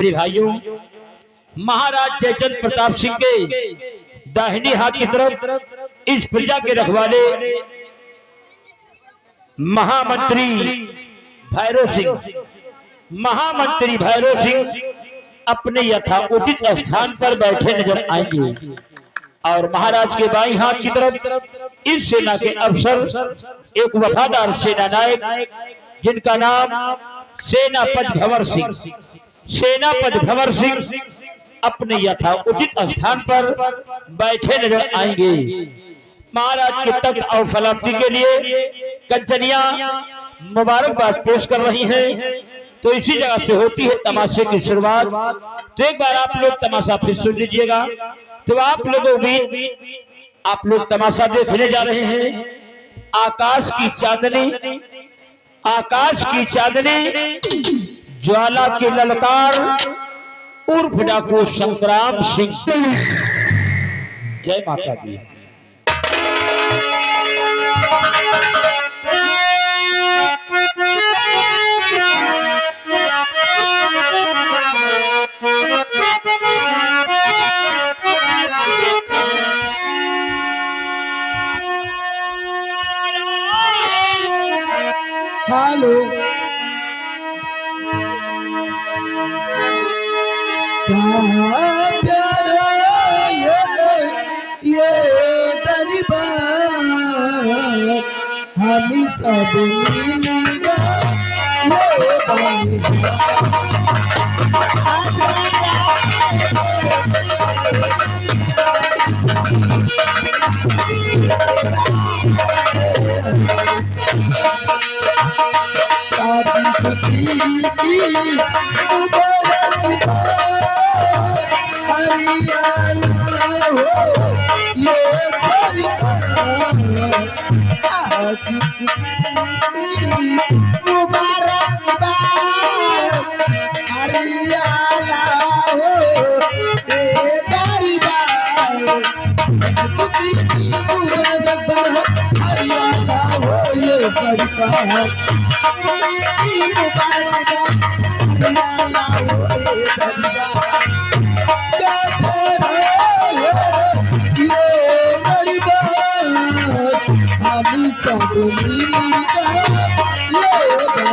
प्रिय भाइयों, महाराज जयचंद प्रताप सिंह के दाहिनी हाथ की तरफ इस प्रजा के रखवाले महामंत्री भैरव सिंह अपने यथाउचित स्थान पर बैठे नजर आएंगे और महाराज के बाईं हाथ की तरफ इस सेना के अफसर एक वफादार सेना नायक जिनका नाम सेनापति भंवर सिंह अपने यथाउचित स्थान पर बैठे नजर आएंगे। महाराज के तख्त और सलामती के लिए कंचनिया मुबारकबाद पेश कर रही हैं। तो इसी जगह से होती है तमाशे की शुरुआत। तो एक बार आप लोग तमाशा फिर सुन लीजिएगा। तो आप लोग तमाशा देखने जा रहे हैं। आकाश की चांदनी ज्वाला के ललकार उर्फ डाकू संग्राम सिंह। जय माता दी। हेलो क्या प्यारा ये दरबार हम सब मिलेगा ये खुशी की मुबारक हरियाणा हो ये सरकार। आज खुशी की मुबारक हरियाणा हो ये दरबार। खुशी की मुबारक हरियाणा हो ये सरकार। सब मिलेगा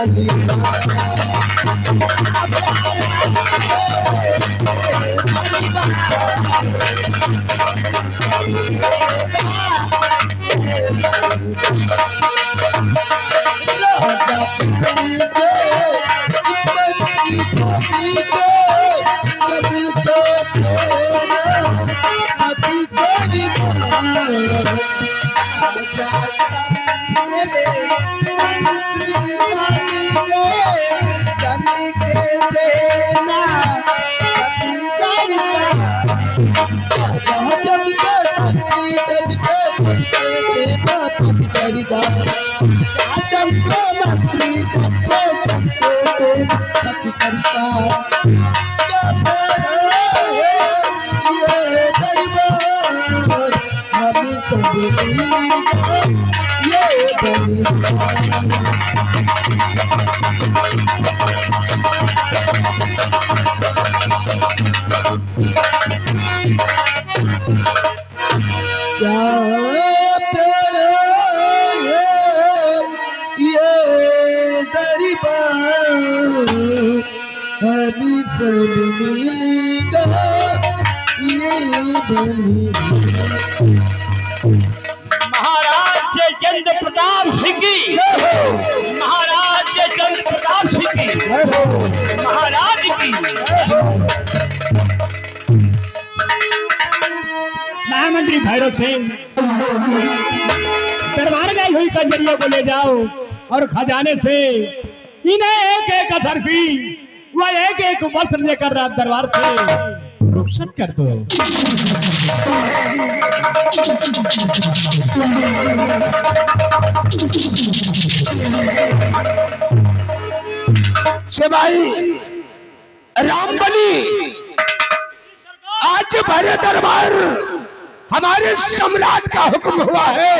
ये राजा चली के मंत्री छवि के सबको सेना अति सरिता हमें सब मिलेगा ये बनी। महाराज जयचंद प्रताप सिंह की, महाराज जयचंद प्रताप सिंह की, महाराज की। महामंत्री भैरव सिंह दरबार गई हुई कंजरियों को ले जाओ और खजाने से इन्हें एक एक अथर्फी वह एक एक वस्त्र लेकर रात दरबार से रुखसत कर दो। सिपाही रामबली, आज भरे दरबार हमारे सम्राट का हुक्म हुआ है,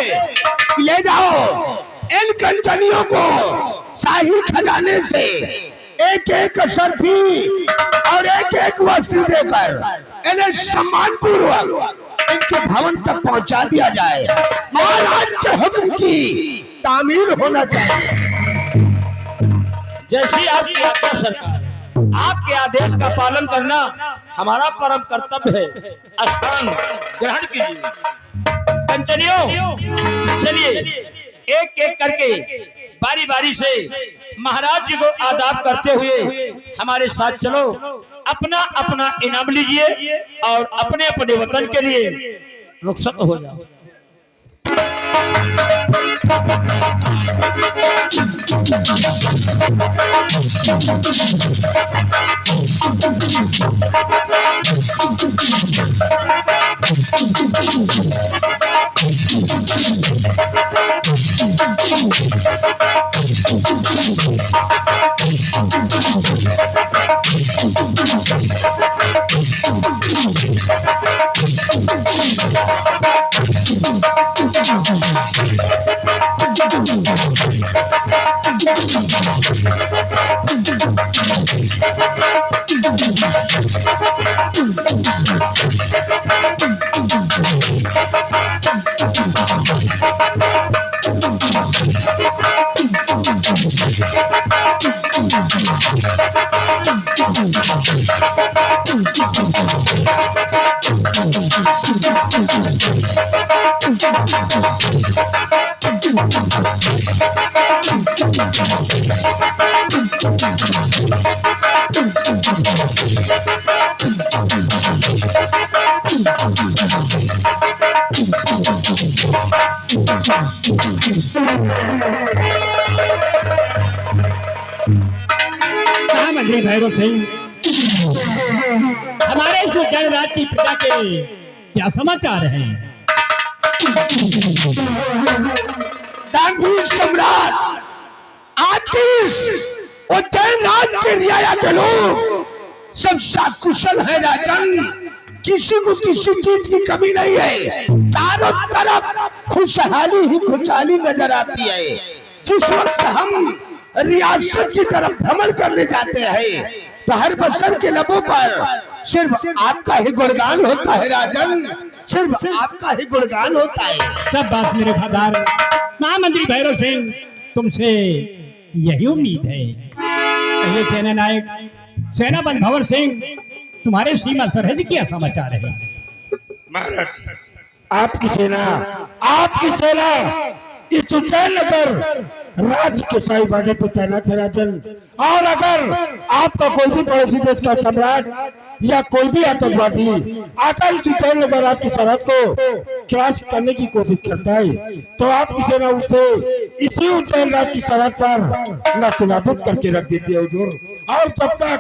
ले जाओ इन कंचनियों को शाही खजाने से एक एक सर्फी और एक एक वस्त्र देकर इन्हें सम्मान पूर्वक इनके भवन तक पहुंचा दिया जाए। महाराज के हुक्म की तामील होना चाहिए। जैसी आपकी आज्ञा सरकार, आपके आदेश का पालन करना हमारा परम कर्तव्य है। स्थान ग्रहण कीजिए। कंचनियों, चलिए एक एक करके बारी बारी से महाराज जी को आदाब करते हुए हमारे साथ चलो। अपना अपना इनाम लीजिए और अपने अपने वतन के लिए रुखसत हो जाओ। मंत्री भैरव सिंह, हमारे इस उज्जैन राज्य की प्रजा के क्या समाचार हैं? दानवीर सम्राट, आपकी उज्जैन राज्य के रियाया के लोग सब सकुशल है राजन। किसी को किसी चीज की कमी नहीं है। चारों तरफ खुशहाली ही खुशहाली नजर आती है। जिस वक्त हम रियासत की तरफ भ्रमण करने जाते हैं तो हर बसर के लबों पर सिर्फ आपका ही गुणगान होता है राजन, सिर्फ आपका ही गुणगान होता है। सब बात मेरे वफादार महामंत्री भैरव सिंह, तुमसे यही उम्मीद है। पहले सेना नायक सेनापति भंवर सिंह, तुम्हारे सीमा सरहद क्या समाचार है? महाराज, आपकी सेना इस उज्जैन नगर राज्य के शाही बाडे पर तैनात है राजन। और अगर आपका कोई भी पड़ोसी देश का सम्राट या कोई भी आतंकवादी आकर इस उज्जैन नगर राज्य की सरहद को क्रॉस करने की कोशिश करता है तो आपकी सेना उसे इसी उज्जैन राज्य की सरहद पर नास्तनाबूद करके रख देती है हुजूर। और जब तक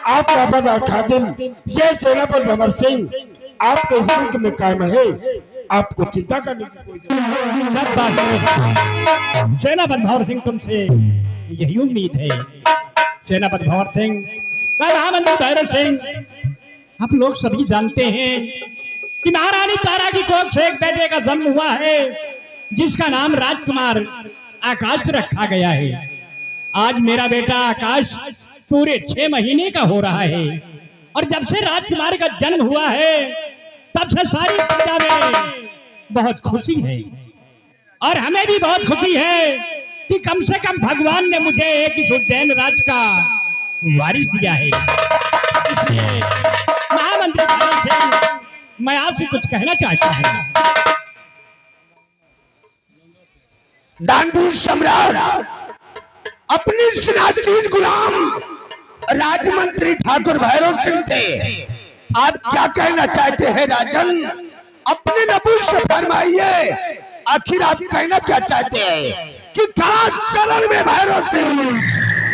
आपका वफादार खादिम ये सेनापति भंवर सिंह आपके मुल्क में कायम है, आपको चिंता करने की कोई जरूरत सब बात सेनापति भंवर सिंह, तुमसे यही उम्मीद है। सेनापति भंवर सिंह, महामंत्री भैरव सिंह, आप लोग सभी जानते हैं कि महारानी तारा की कोख से एक बेटे का जन्म हुआ है जिसका नाम राजकुमार आकाश रखा गया है। आज मेरा बेटा आकाश पूरे 6 महीने का हो रहा है और जब से राजकुमार का जन्म हुआ है तब से सारी प्रजा में बहुत खुशी है और हमें भी बहुत खुशी है कि कम से कम भगवान ने मुझे एक इस उज्जैन राज्य का वारिस दिया है। इसलिए महामंत्री भैरव सिंह, मैं आपसे कुछ कहना चाहता हूँ। दानवीर सम्राट, अपनी नाचीज गुलाम राजमंत्री ठाकुर भैरव सिंह थे, आप क्या कहना चाहते हैं राजन? अपने लबों से फरमाइए, आखिर आप कहना क्या चाहते हैं कि कहाँ शरण में भैरव सिंह,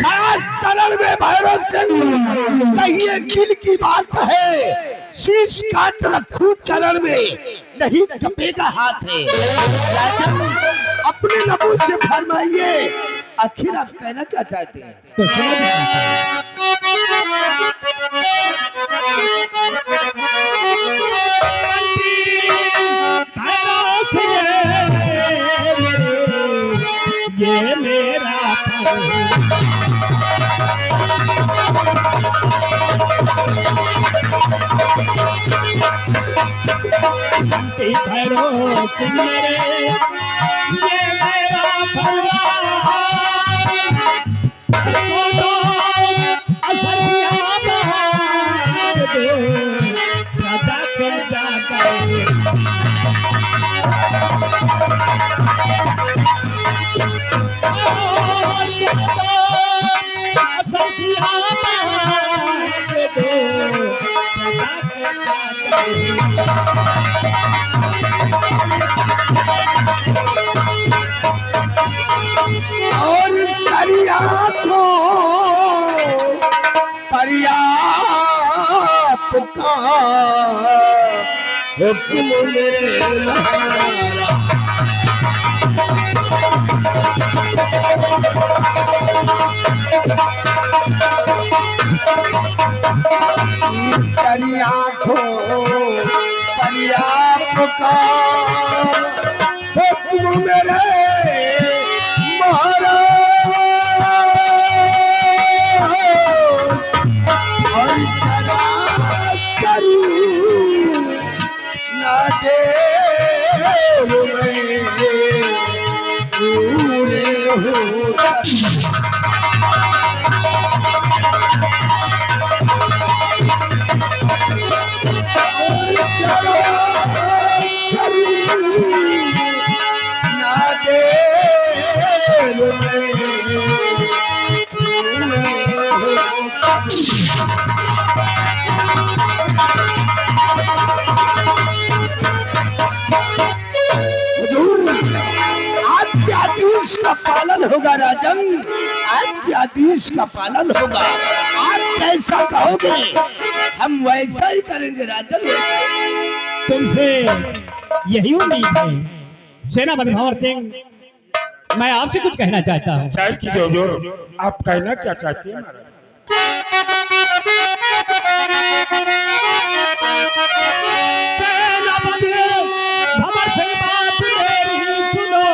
कहाँ शरण में भैरव सिंह? कहिए दिल की बात है, शीश काट रखूं चरण में, नहीं कपेगा हाथ है। राजन, अपने लबों से फरमाइए, आखिर आप कहना क्या चाहते हैं? तो ये मेरा सिंह मेरे ये मेरा फरमान तो असर दो राजा के जाता असर किया दो राजा के जाता और सरिया को पर्याप्त का हुक्म मेरे महाराज। सरिया को पर्याप्त का हुक्म मेरे और चला करूं ना देर में पूरे हो ना देर में आपके आदेश का पालन होगा राजन, आपके आदेश का पालन होगा। आप जैसा कहोगे हम वैसा ही करेंगे राजन। तुमसे यही उम्मीद है सेनापति भंवर सिंह। मैं आपसे कुछ कहना चाहता हूँ। चाहे कीजिए हुजूर, आप कहना क्या चाहते हैं महाराज? सेनापति भंवर सिंह बात मेरी सुनो।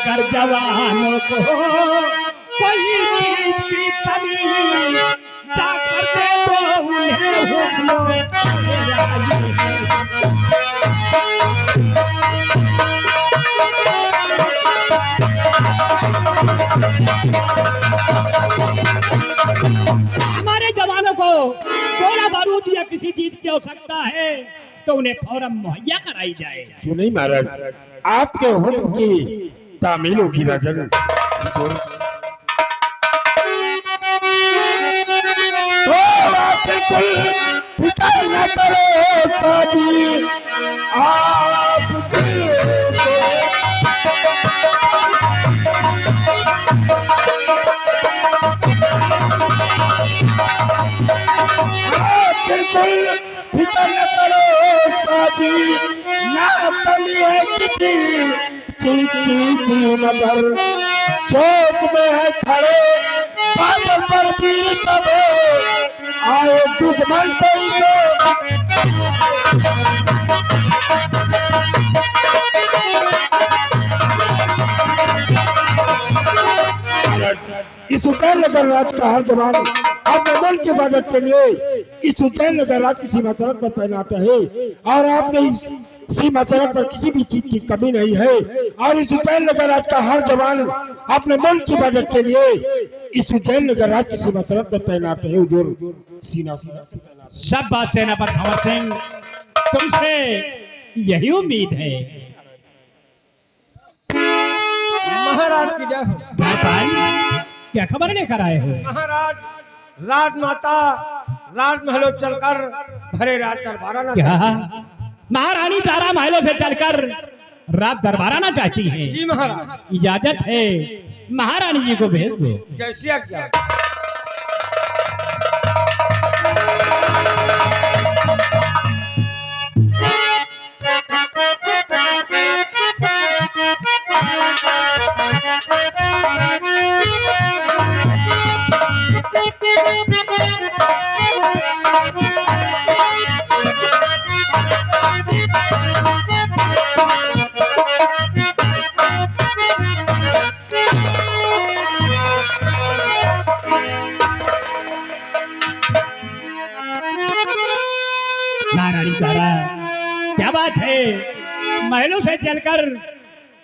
कर जवानों को कोई चीज की कमी जा कर दे दो उन्हें हुक्म हमारे जवानों को गोला बारूद या किसी चीज की आवश्यकता है तो उन्हें फौरन मुहैया कराई जाए। क्यों नहीं महाराज, आपके हुक्म की तामील होगी राजन। हुजूर तो आप बिल्कुल फिक्र न करो साजी, आप बिल्कुल फिक्र न करो साजी, ना कमी है किसी चिंकी थी मगर चौक में है खड़े बादल पर वीर सब आए दुश्मन कोई तो इस उच्चैन नगर राज का हर जवान अपने मुल्क की हिफाजत के लिए इस उच्चैन नगर राज की सीमा सड़क पर तैनात है और आपके इस सीमा सड़क पर किसी भी चीज की कमी नहीं है। और इस उच्चैन नगर राज का हर जवान अपने मुल्क की हिफाजत के लिए इस उच्चैन नगर राज की सीमा सड़क पर तैनात है। हुजूर सीना सब बात सेनापति भंवर सिंह, तुमसे यही उम्मीद है। महाराज की जय हो। धरपाल, क्या खबर लेकर आए हो? महाराज, राजमाता राजमहलों चलकर भरे रात दरबाराना क्या महारानी तारा महलों से चलकर रात दरबाराना चाहती है? जी महाराज। इजाजत है, महारानी जी को भेज दो। जैसी आज्ञा। महारानी तारा, क्या बात है? महलों से चलकर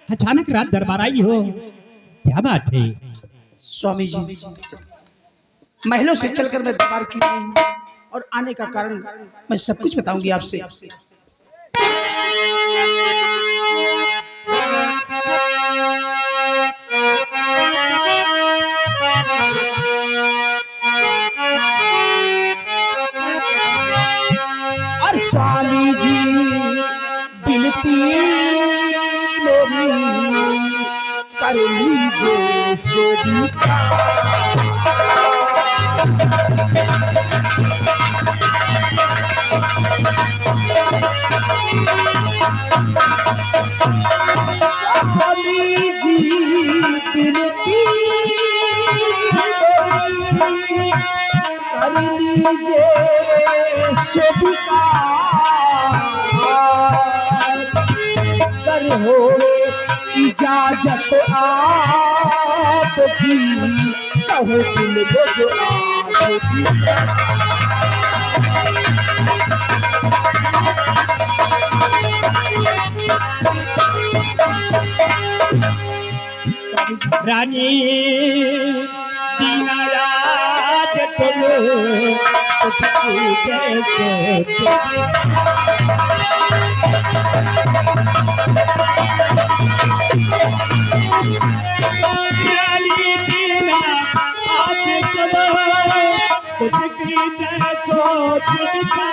अचानक रात दरबार आई हो, क्या बात है? स्वामी जी, महलों से चलकर मैं दरबार की आई हूँ और आने का कारण मैं सब कुछ बताऊंगी आपसे। और स्वामी जी बिनती मेरी कर लीजिए स्वामी जी बिनती मेरी कर लीजिए कर हो इजाजत आपकी, कहो दिल में जो आपकी। रानी दीनाराज तुम रानी दीना आज तुम खुद की देखो तुमका,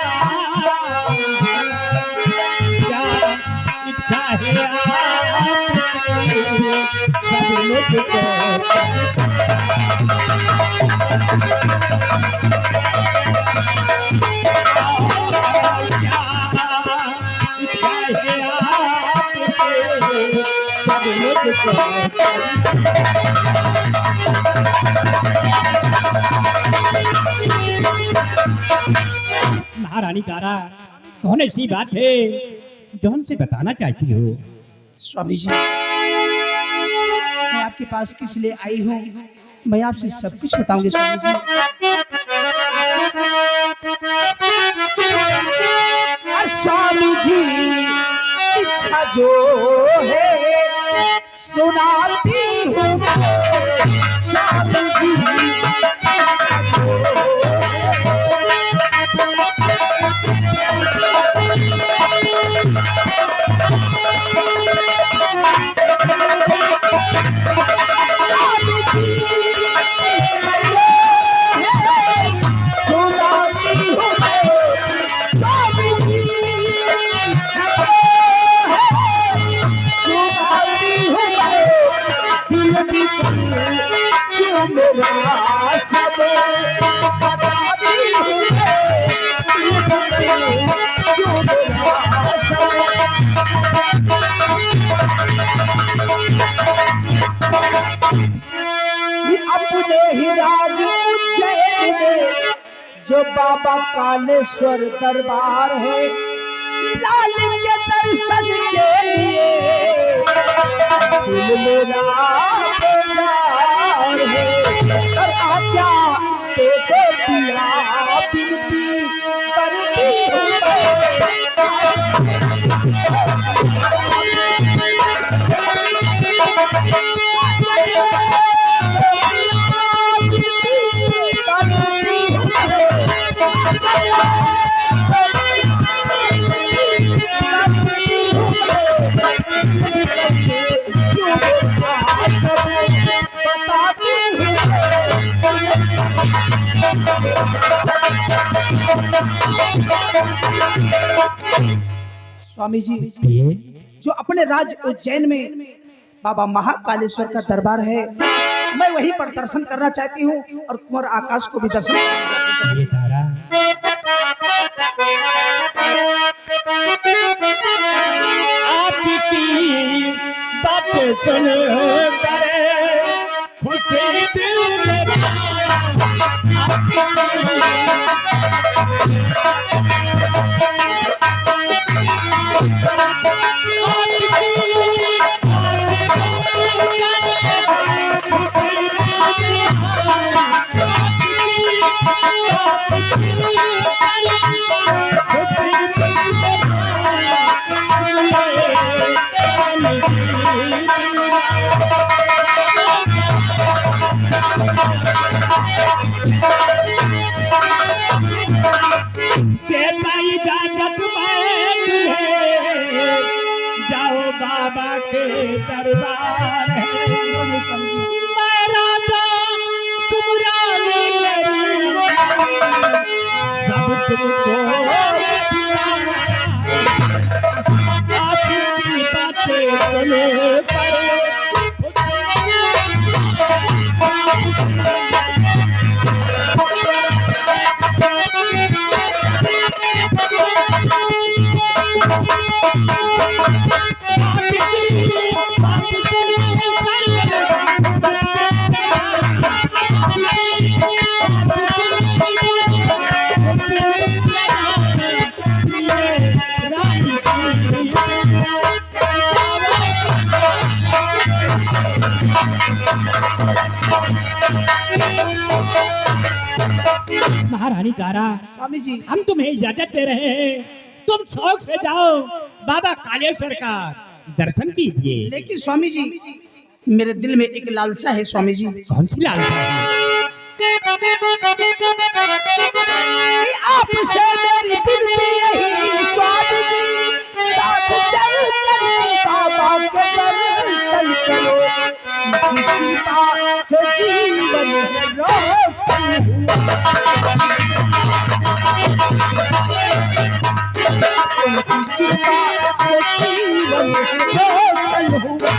क्या इच्छा है आपकी सब मुझको महारानी तारा, कौन ऐसी बात है जो हमसे बताना चाहती हो? स्वामी जी, मैं आपके पास किस लिए आई हूँ, मैं आपसे सब कुछ बताऊंगी स्वामी जी। और स्वामी जी इच्छा जो है सुनाती हूँ स्वामी जी, इच्छा जो सब बताती हूँ अपने ही राज उज्जैन में जो बाबा कालेश्वर दरबार है, लाल के दर्शन के लिए दिल मेरा बेजार है। और आज्ञा दे दो पिया बिनती करती हूँ स्वामी जी, जो अपने राज्य उज्जैन में बाबा महाकालेश्वर का दरबार है, मैं वहीं पर दर्शन करना चाहती हूँ और कुंवर आकाश को भी दर्शन आपकी बात सुन करे खुशी दिल मेरा, मैं राजा तुम रानी मेरी, सब तुमको आपकी बातें सुने पर महारानी तारा, स्वामी जी हम तुम्हें इजाजत दे रहे हैं, तुम शौक से जाओ बाबा कालेश्वर का दर्शन कीजिए। लेकिन स्वामी जी मेरे दिल में एक लालसा है स्वामी जी। कौन सी लालसा है? आपसे मेरी विनती यही स्वामी जी, साथ चल कर बाबा के दर्शन करो, उनकी कृपा से जीवन है रोशन उनकी कृपा से जीवन है रोशन हुआ।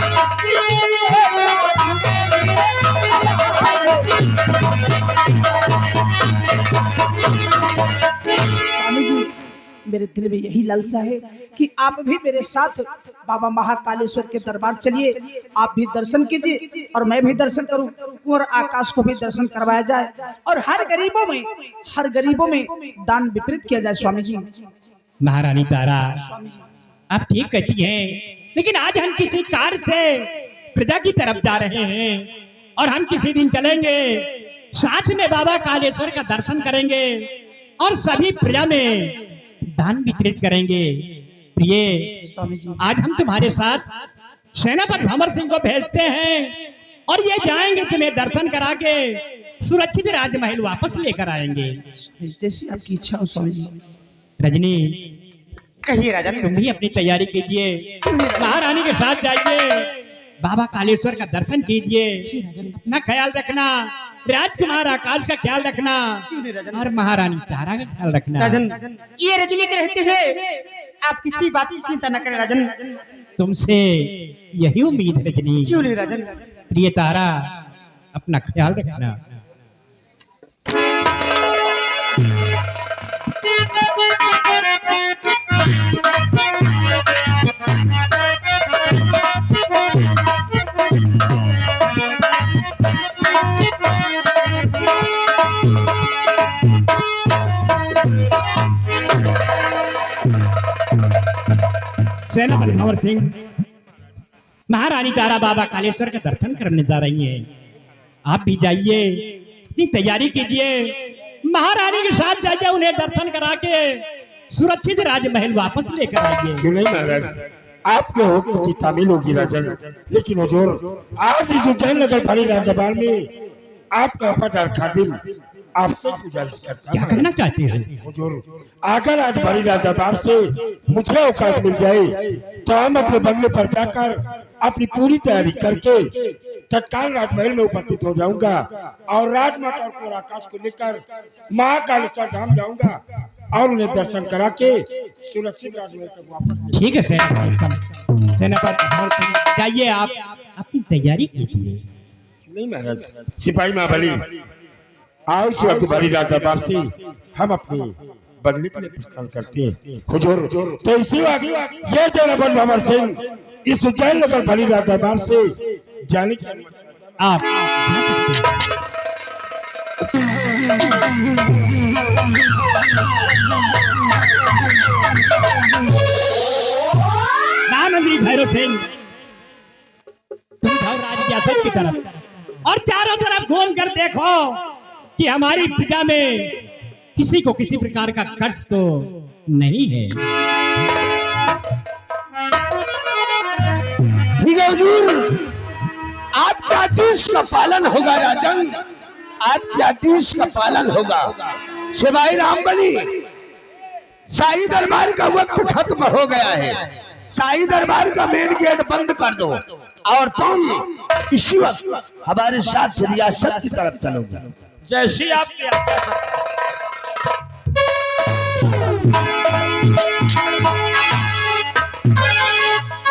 स्वामी जी मेरे दिल में यही लालसा है कि आप भी मेरे साथ बाबा महाकालेश्वर के दरबार चलिए, आप भी दर्शन कीजिए और मैं भी दर्शन करूं, कुंवर आकाश को भी दर्शन करवाया जाए और हर गरीबों में दान वितरित किया जाए। स्वामी जी महारानी तारा, आप ठीक कहती हैं, लेकिन आज हम किसी कार्य से प्रजा की तरफ जा रहे हैं और हम किसी दिन चलेंगे, साथ में बाबा कालेश्वर का दर्शन करेंगे और सभी प्रजा में दान वितरित करेंगे। प्रिय स्वामी जी आज हम तुम्हारे साथ सेनापति भंवर सिंह को भेजते हैं और ये जाएंगे, तुम्हें दर्शन करा के सुरक्षित राजमहल वापस लेकर आएंगे। जैसी आपकी इच्छा हो स्वामी जी। रजनी, कहिए राजा। तुम भी अपनी तैयारी कीजिए, महारानी के साथ जाइए, बाबा कालेश्वर का दर्शन कीजिए, अपना ख्याल रखना, राजकुमार आकाश का ख्याल रखना और महारानी तारा का ख्याल रखना। राजन, ये रजनी के रहते हुए आप किसी बात की चिंता न करें राजन। तुमसे यही उम्मीद है रजनी। क्यों नहीं राजन? प्रिय तारा, अपना ख्याल रखना। सेनापति भंवर सिंह, महारानी तारा बाबा कालेश्वर का दर्शन करने जा रही हैं, आप भी जाइए, अपनी तैयारी कीजिए, महारानी के साथ जाइए, उन्हें दर्शन करा के सुरक्षित राजमहल वापस लेकर आइए। क्यों नहीं महाराज, आपके हुक्म की तामील होगी राजन। लेकिन हुजूर, आज इस उज्जैन नगर भरी दरबार में आपका वफादार खादिम आपसे गुजारिश करता क्या हूं कहना चाहते हो? हुजूर, अगर आज भरी दरबार से मुझे औकात मिल जाए तो हम अपने बंगले पर जाकर अपनी पूरी तैयारी करके तत्काल राजमहल में उपस्थित हो जाऊंगा और राजमाता और आकाश को लेकर महाकालेश्वर धाम जाऊंगा और उन्हें दर्शन करा के सुरक्षित राजमहल तक वापस। ठीक है सेनापति भंवर सिंह, जाइए, आप अपनी तैयारी कीजिए। नहीं महाराज, सिपाही महाबली, आओ इस वक्त भरी दरबार से हम अपने बंगले के लिए प्रस्थान करते हैं। हुजूर, तो इसी वक्त ये सेनापति भंवर सिंह इस उज्जैन नगर भरी दरबार से जाने की आप रामंद्री भैरव सिंह, तुम जाओ राजप्रासाद की तरफ और चारों तरफ घूम कर देखो कि हमारी प्रजा में किसी को किसी प्रकार का कष्ट तो नहीं है। ठीक है हुजूर, आपके आदेश का पालन होगा राजन, आपके आदेश का पालन होगा। सिपाही रामबली, शाही दरबार का वक्त खत्म हो गया है, शाही दरबार का मेन गेट बंद कर दो और तुम इसी वक्त हमारे साथ रियासत की तरफ चलोगे। जैसी आपकी आज्ञा सरकार।